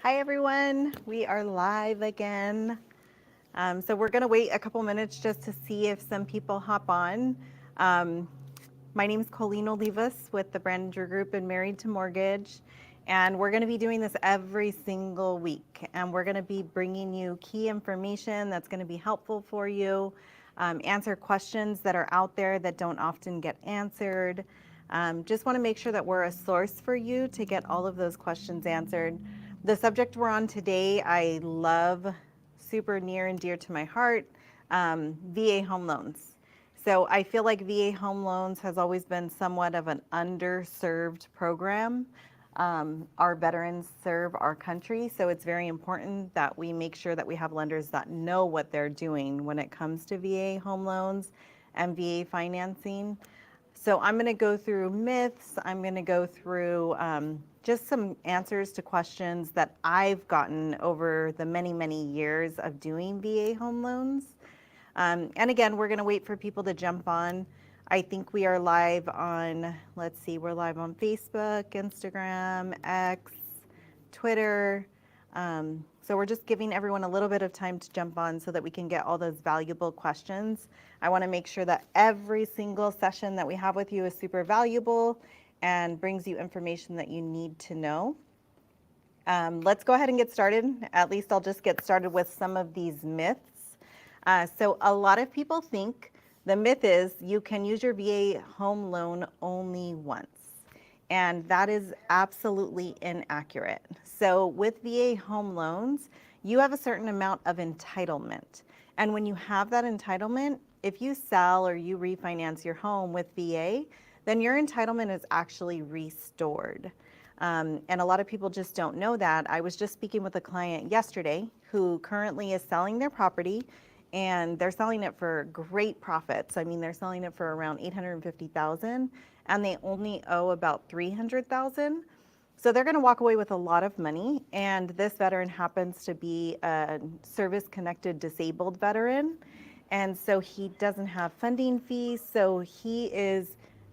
Hi everyone, we are live again. So we're gonna wait a couple minutes just to see if some people hop on. Um, my name is Colleen Olivas with the Brandinger Group and Married to Mortgage. And we're gonna be doing this every single week. And we're gonna be bringing you key information that's gonna be helpful for you, answer questions that are out there that don't often get answered. Just wanna make sure that we're a source for you to get all of those questions answered. The subject we're on today, I love, super near and dear to my heart, VA home loans. So I feel like VA home loans has always been somewhat of an underserved program. Our veterans serve our country, so it's very important that we make sure that we have lenders that know what they're doing when it comes to VA home loans and VA financing. So I'm going to go through myths. I'm going to go through just some answers to questions that I've gotten over the many, many years of doing VA home loans. And again, we're going to wait for people to jump on. I think we are live on, let's see, we're live on Facebook, Instagram, X, Twitter. So we're just giving everyone a little bit of time to jump on so that we can get all those valuable questions. I want to make sure that every single session that we have with you is super valuable and brings you information that you need to know. Let's go ahead and get started. At least I'll just get started with some of these myths. So a lot of people think the myth is you can use your VA home loan only once. And that is absolutely inaccurate. So with VA home loans, you have a certain amount of entitlement. And when you have that entitlement, if you sell or you refinance your home with VA, then your entitlement is actually restored. And a lot of people just don't know that. I was just speaking with a client yesterday who currently is selling their property, and they're selling it for great profits. I mean, they're selling it for around $850,000 and they only owe about $300,000. So they're going to walk away with a lot of money. And this veteran happens to be a service connected disabled veteran. And so he doesn't have funding fees. So he is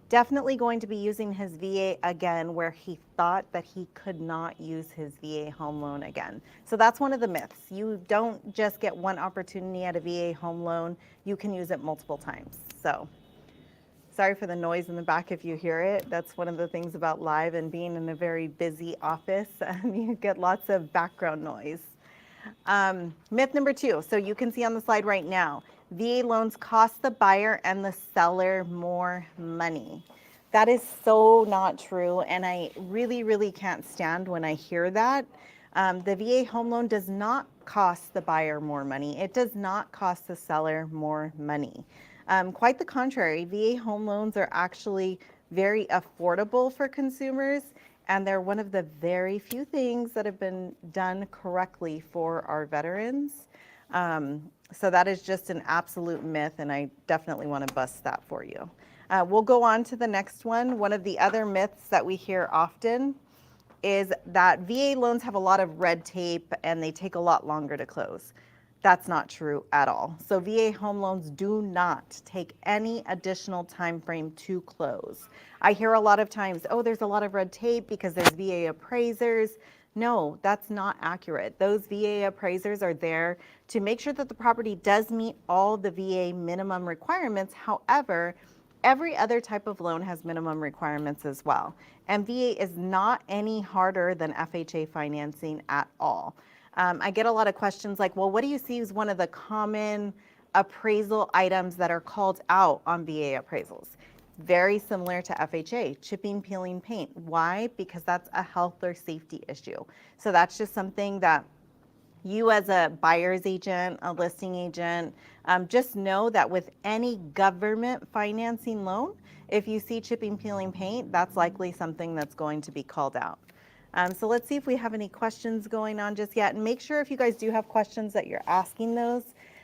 definitely going to be using his VA again where he thought that he could not use his VA home loan again. So that's one of the myths. You don't just get one opportunity at a VA home loan, you can use it multiple times. So sorry for the noise in the back if you hear it. That's one of the things about live and being in a very busy office. You get lots of background noise. Myth number 2, so you can see on the slide right now, VA loans cost the buyer and the seller more money. That is so not true, and I really, really can't stand when I hear that. The VA home loan does not cost the buyer more money. It does not cost the seller more money. Quite the contrary, VA home loans are actually very affordable for consumers, and they're one of the very few things that have been done correctly for our veterans. So that is just an absolute myth, and I definitely want to bust that for you. We'll go on to the next one. One of the other myths that we hear often is that VA loans have a lot of red tape and they take a lot longer to close. That's not true at all. So VA home loans do not take any additional time frame to close. I hear a lot of times, oh, there's a lot of red tape because there's VA appraisers. No, that's not accurate. Those VA appraisers are there to make sure that the property does meet all the VA minimum requirements. However, every other type of loan has minimum requirements as well. And VA is not any harder than FHA financing at all. I get a lot of questions like, well, what do you see as one of the common appraisal items that are called out on VA appraisals? Very similar to FHA, chipping, peeling paint. Why? Because that's a health or safety issue. So that's just something that you as a buyer's agent, a listing agent, just know that with any government financing loan, if you see chipping, peeling paint, that's likely something that's going to be called out. So let's see if we have any questions going on just yet. And make sure if you guys do have questions that you're asking those.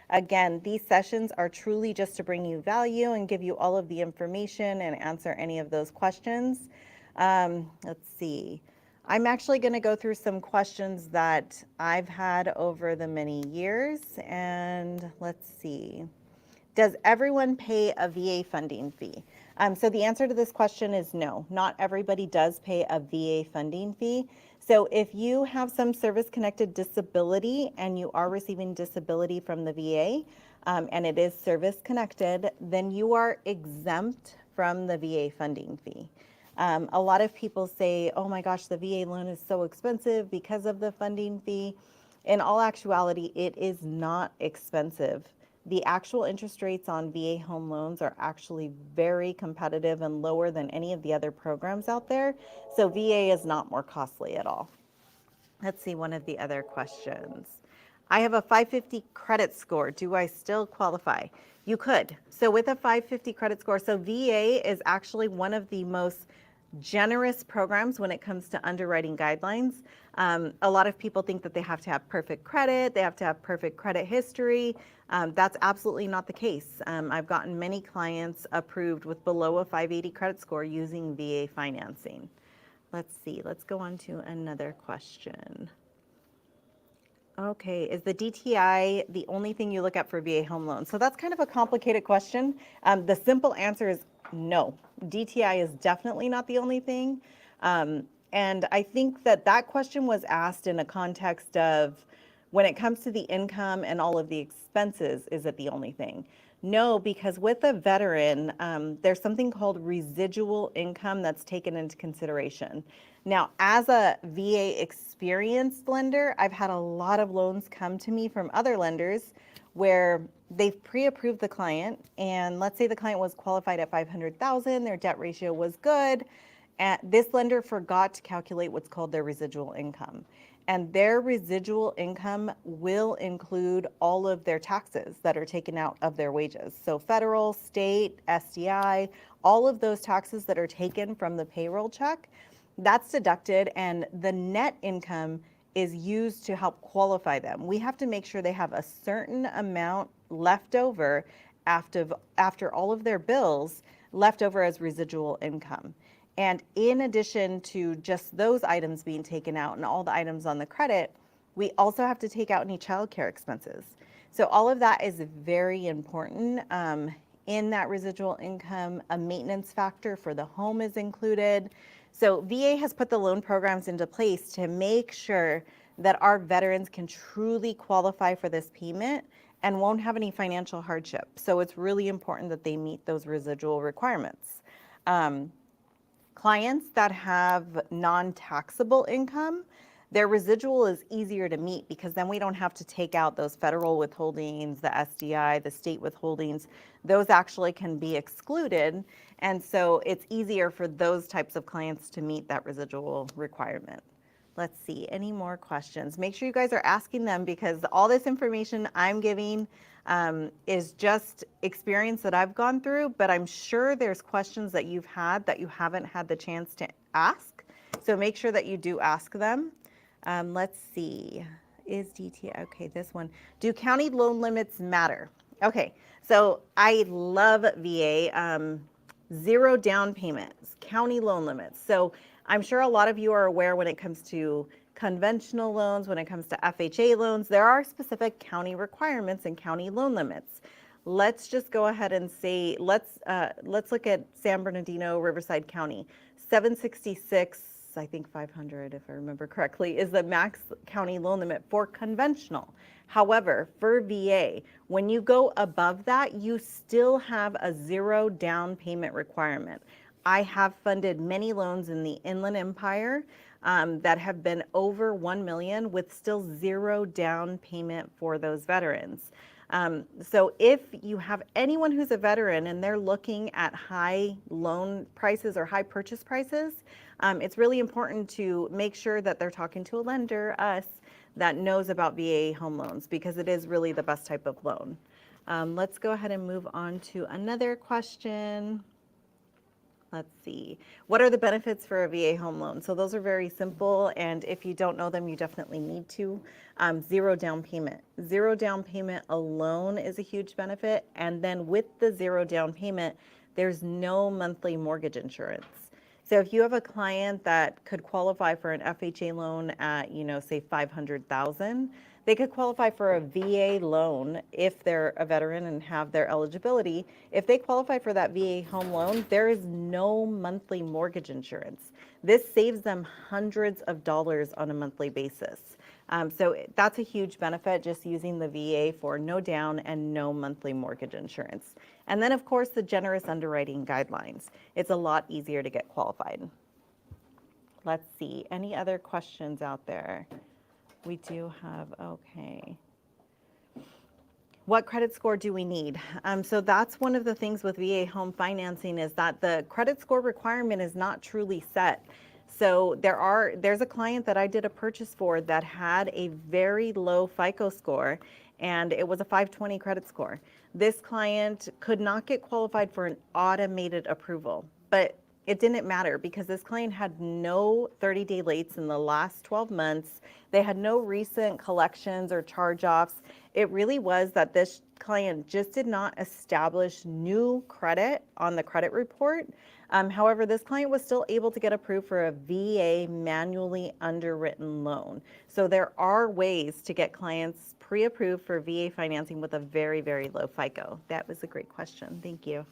Again, these sessions are truly just to bring you value and give you all of the information and answer any of those questions. Let's see. I'm actually going to go through some questions that I've had over the many years, and let's see. Does everyone pay a VA funding fee? So the answer to this question is no. Not everybody does pay a VA funding fee. So if you have some service-connected disability and you are receiving disability from the VA, and it is service-connected, then you are exempt from the VA funding fee. A lot of people say, oh my gosh, the VA loan is so expensive because of the funding fee. In all actuality, it is not expensive. The actual interest rates on VA home loans are actually very competitive and lower than any of the other programs out there. So VA is not more costly at all. Let's see one of the other questions. I have a 550 credit score. Do I still qualify? You could. So with a 550 credit score, so VA is actually one of the most generous programs when it comes to underwriting guidelines. A lot of people think that they have to have perfect credit, they have to have perfect credit history. That's absolutely not the case. I've gotten many clients approved with below a 580 credit score using VA financing. Let's see, let's go on to another question. Okay, is the DTI the only thing you look at for VA home loans? So that's kind of a complicated question. The simple answer is no. DTI is definitely not the only thing. And I think that that question was asked in a context of when it comes to the income and all of the expenses, is it the only thing? No, because with a veteran, there's something called residual income that's taken into consideration. Now, as a VA experienced lender, I've had a lot of loans come to me from other lenders where they've pre-approved the client, and let's say the client was qualified at 500,000, their debt ratio was good, and this lender forgot to calculate what's called their residual income. And their residual income will include all of their taxes that are taken out of their wages. So federal, state, SDI, all of those taxes that are taken from the payroll check, that's deducted, and the net income is used to help qualify them. We have to make sure they have a certain amount left over after all of their bills left over as residual income. And in addition to just those items being taken out and all the items on the credit, we also have to take out any childcare expenses. So all of that is very important. In that residual income, a maintenance factor for the home is included. So VA has put the loan programs into place to make sure that our veterans can truly qualify for this payment and won't have any financial hardship. So it's really important that they meet those residual requirements. Clients that have non-taxable income, their residual is easier to meet because then we don't have to take out those federal withholdings, the SDI, the state withholdings. Those actually can be excluded. And so it's easier for those types of clients to meet that residual requirement. Let's see, any more questions? Make sure you guys are asking them because all this information I'm giving is just experience that I've gone through, but I'm sure there's questions that you've had that you haven't had the chance to ask. So make sure that you do ask them. Let's see, is DT, okay, this one. Do county loan limits matter? Okay, so I love VA, zero down payments, county loan limits. So I'm sure a lot of you are aware when it comes to conventional loans, when it comes to FHA loans, there are specific county requirements and county loan limits. Let's just go ahead and say, let's look at San Bernardino, Riverside County. 766, I think 500, if I remember correctly, is the max county loan limit for conventional. However, for VA, when you go above that, you still have a zero down payment requirement. I have funded many loans in the Inland Empire that have been over 1 million with still zero down payment for those veterans. So if you have anyone who's a veteran and they're looking at high loan prices or high purchase prices, it's really important to make sure that they're talking to a lender, us, that knows about VA home loans because it is really the best type of loan. Let's go ahead and move on to another question. Let's see. What are the benefits for a VA home loan? So those are very simple, and if you don't know them, you definitely need to. Zero down payment. Zero down payment alone is a huge benefit, and then with the zero down payment, there's no monthly mortgage insurance. So if you have a client that could qualify for an FHA loan at, say 500,000, they could qualify for a VA loan if they're a veteran and have their eligibility. If they qualify for that VA home loan, there is no monthly mortgage insurance. This saves them hundreds of dollars on a monthly basis. So that's a huge benefit, just using the VA for no down and no monthly mortgage insurance. And then, of course, the generous underwriting guidelines. It's a lot easier to get qualified. Let's see, any other questions out there? We do have, okay. What credit score do we need? So that's one of the things with VA home financing, is that the credit score requirement is not truly set. So there's a client that I did a purchase for that had a very low FICO score, and it was a 520 credit score. This client could not get qualified for an automated approval, but it didn't matter because this client had no 30-day lates in the last 12 months. They had no recent collections or charge-offs. It really was that this client just did not establish new credit on the credit report. However, this client was still able to get approved for a VA manually underwritten loan. So there are ways to get clients pre-approved for VA financing with a very, very low FICO. That was a great question. Thank you.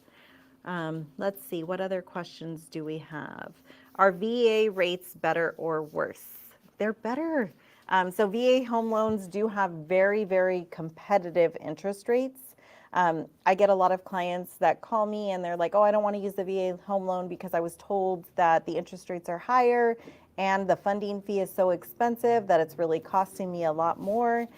Let's see, what other questions do we have? Are VA rates better or worse? They're better. So VA home loans do have very, very competitive interest rates. I get a lot of clients that call me and they're like, oh, I don't want to use the VA home loan because I was told that the interest rates are higher and the funding fee is so expensive that it's really costing me a lot more.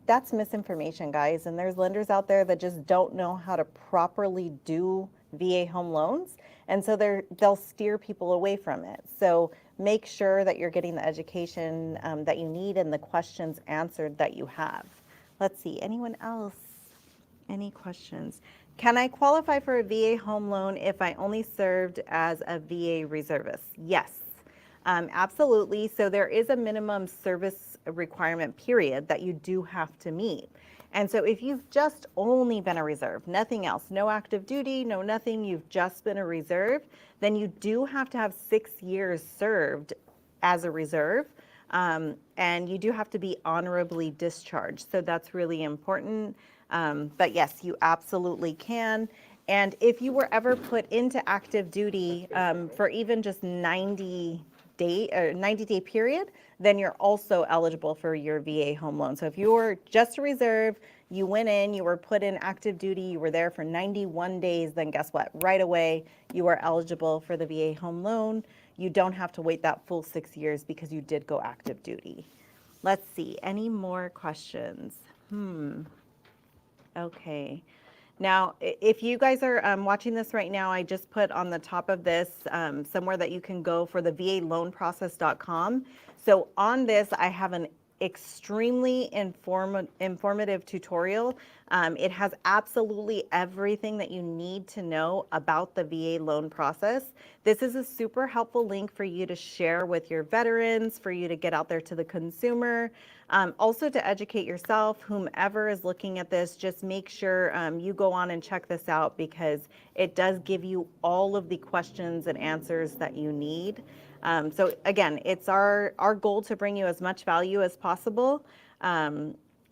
That's misinformation, guys. And there's lenders out there that just don't know how to properly do VA home loans. And so they'll steer people away from it. So make sure that you're getting the education that you need and the questions answered that you have. Let's see, anyone else? Any questions? Can I qualify for a VA home loan if I only served as a VA reservist? Yes, absolutely. So there is a minimum service requirement period that you do have to meet. And so if you've just only been a reserve, nothing else, no active duty, no nothing, you've just been a reserve, then you do have to have 6 years served as a reserve. And you do have to be honorably discharged. So that's really important. But yes, you absolutely can. And if you were ever put into active duty for even just 90-day period, then you're also eligible for your VA home loan. So if you were just a reserve, you went in, you were put in active duty, you were there for 91 days, then guess what? Right away, you are eligible for the VA home loan. You don't have to wait that full 6 years because you did go active duty. Let's see, any more questions? Okay. Now, if you guys are watching this right now, I just put on the top of this somewhere that you can go for the VAloanprocess.com. So on this, I have an extremely informative tutorial. It has absolutely everything that you need to know about the VA loan process. This is a super helpful link for you to share with your veterans, for you to get out there to the consumer, also to educate yourself. Whomever is looking at this, just make sure you go on and check this out because it does give you all of the questions and answers that you need. So again, it's our goal to bring you as much value as possible.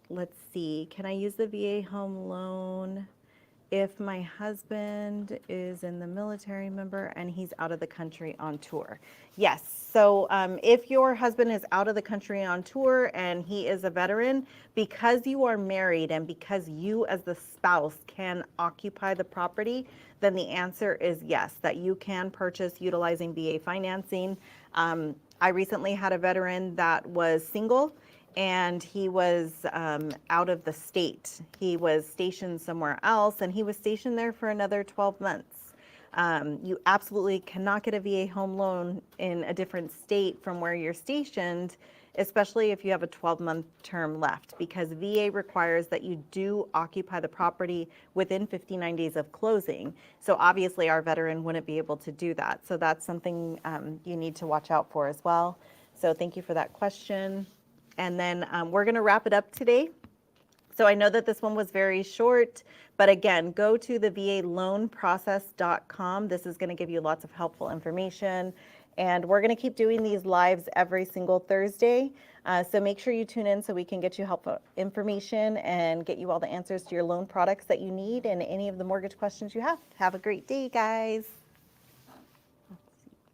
Let's see, can I use the VA home loan if my husband is in the military member and he's out of the country on tour? Yes, so if your husband is out of the country on tour and he is a veteran, because you are married and because you as the spouse can occupy the property, then the answer is yes, that you can purchase utilizing VA financing. I recently had a veteran that was single and he was out of the state. He was stationed somewhere else and he was stationed there for another 12 months. You absolutely cannot get a VA home loan in a different state from where you're stationed, especially if you have a 12-month term left, because VA requires that you do occupy the property within 59 days of closing. So obviously our veteran wouldn't be able to do that. So that's something you need to watch out for as well. So thank you for that question. And then we're going to wrap it up today. So I know that this one was very short, but again, go to the valoanprocess.com. This is going to give you lots of helpful information. And we're going to keep doing these lives every single Thursday. So make sure you tune in so we can get you helpful information and get you all the answers to your loan products that you need and any of the mortgage questions you have. Have a great day, guys.